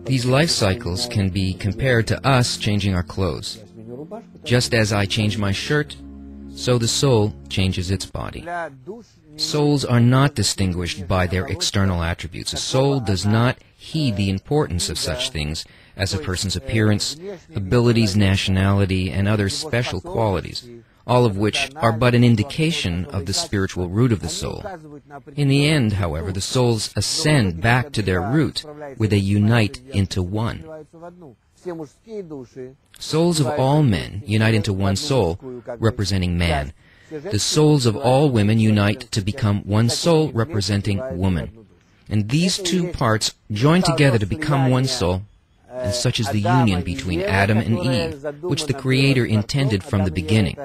These life cycles can be compared to us changing our clothes. Just as I change my shirt, so the soul changes its body. Souls are not distinguished by their external attributes. A soul does not heed the importance of such things as a person's appearance, abilities, nationality, and other special qualities, all of which are but an indication of the spiritual root of the soul. In the end, however, the souls ascend back to their root, where they unite into one. Souls of all men unite into one soul, representing man. The souls of all women unite to become one soul, representing woman. And these two parts join together to become one soul, and such is the union between Adam and Eve, which the Creator intended from the beginning.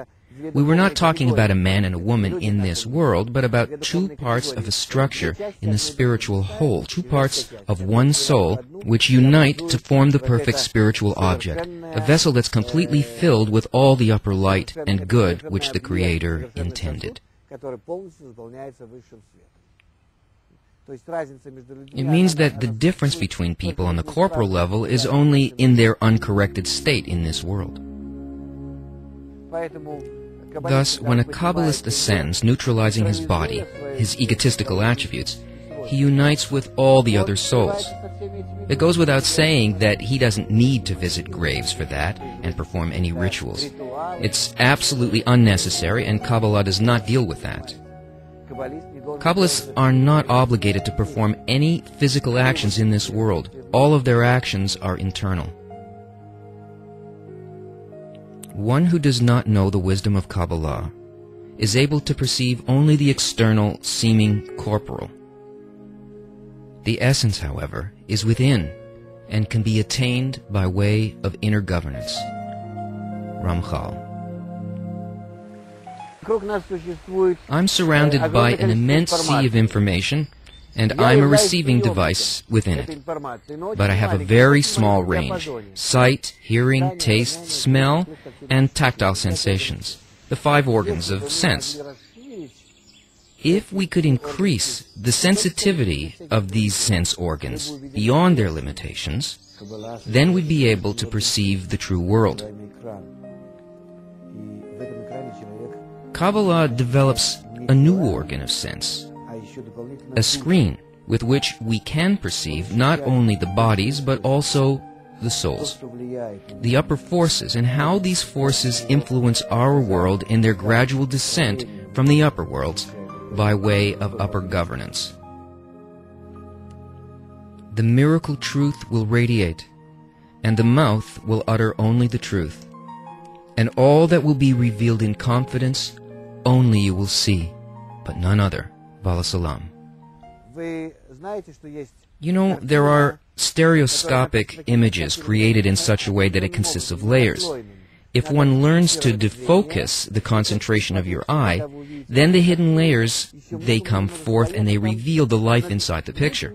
We were not talking about a man and a woman in this world, but about two parts of a structure in the spiritual whole, two parts of one soul, which unite to form the perfect spiritual object, a vessel that's completely filled with all the upper light and good which the Creator intended. It means that the difference between people on the corporal level is only in their uncorrected state in this world. Thus, when a Kabbalist ascends, neutralizing his body, his egotistical attributes, he unites with all the other souls. It goes without saying that he doesn't need to visit graves for that and perform any rituals. It's absolutely unnecessary, and Kabbalah does not deal with that. Kabbalists are not obligated to perform any physical actions in this world. All of their actions are internal. One who does not know the wisdom of Kabbalah is able to perceive only the external, seeming corporal. The essence, however, is within and can be attained by way of inner governance. Ramchal. I'm surrounded by an immense sea of information, and I'm a receiving device within it. But I have a very small range: sight, hearing, taste, smell, and tactile sensations, the 5 organs of sense. If we could increase the sensitivity of these sense organs beyond their limitations, then we'd be able to perceive the true world. Kabbalah develops a new organ of sense, a screen with which we can perceive not only the bodies but also the souls, the upper forces, and how these forces influence our world in their gradual descent from the upper worlds by way of upper governance. The miracle truth will radiate, and the mouth will utter only the truth, and all that will be revealed in confidence only you will see, but none other. Valasalam. You know, there are stereoscopic images created in such a way that it consists of layers. If one learns to defocus the concentration of your eye, then the hidden layers, they come forth and they reveal the life inside the picture.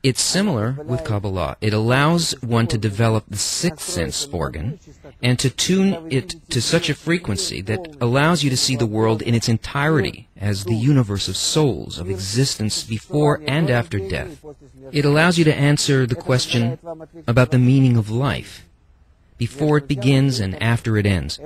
It's similar with Kabbalah. It allows one to develop the 6th sense organ and to tune it to such a frequency that allows you to see the world in its entirety as the universe of souls, of existence before and after death. It allows you to answer the question about the meaning of life, before it begins and after it ends.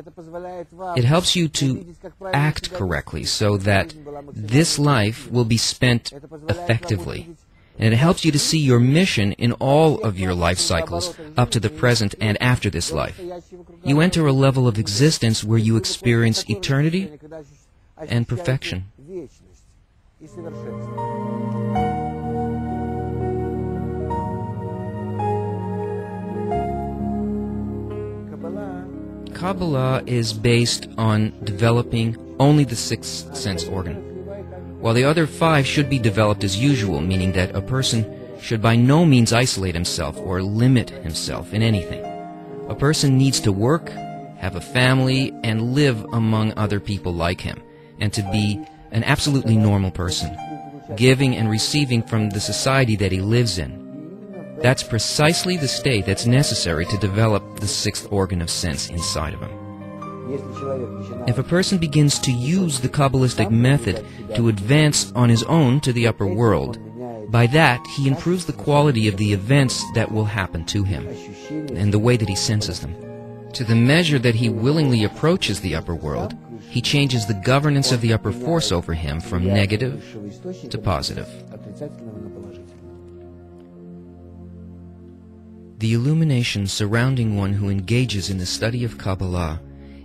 It helps you to act correctly so that this life will be spent effectively. And it helps you to see your mission in all of your life cycles up to the present and after this life. You enter a level of existence where you experience eternity and perfection. Kabbalah is based on developing only the 6th sense organ, while the other 5 should be developed as usual, meaning that a person should by no means isolate himself or limit himself in anything. A person needs to work, have a family, and live among other people like him, and to be an absolutely normal person, giving and receiving from the society that he lives in. That's precisely the state that's necessary to develop the 6th organ of sense inside of him. If a person begins to use the Kabbalistic method to advance on his own to the upper world, By that, he improves the quality of the events that will happen to him, and the way that he senses them. To the measure that he willingly approaches the upper world, he changes the governance of the upper force over him from negative to positive. The illumination surrounding one who engages in the study of Kabbalah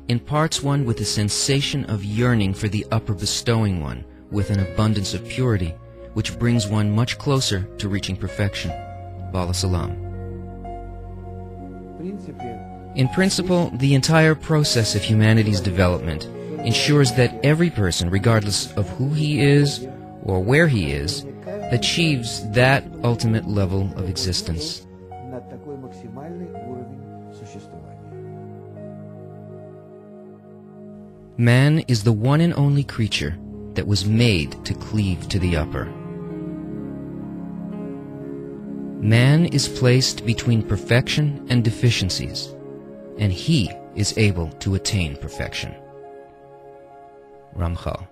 imparts one with a sensation of yearning for the upper bestowing one, with an abundance of purity, which brings one much closer to reaching perfection. Bala Salam. In principle, the entire process of humanity's development ensures that every person, regardless of who he is or where he is, achieves that ultimate level of existence. Man is the one and only creature that was made to cleave to the upper. Man is placed between perfection and deficiencies, and he is able to attain perfection. Ramchal.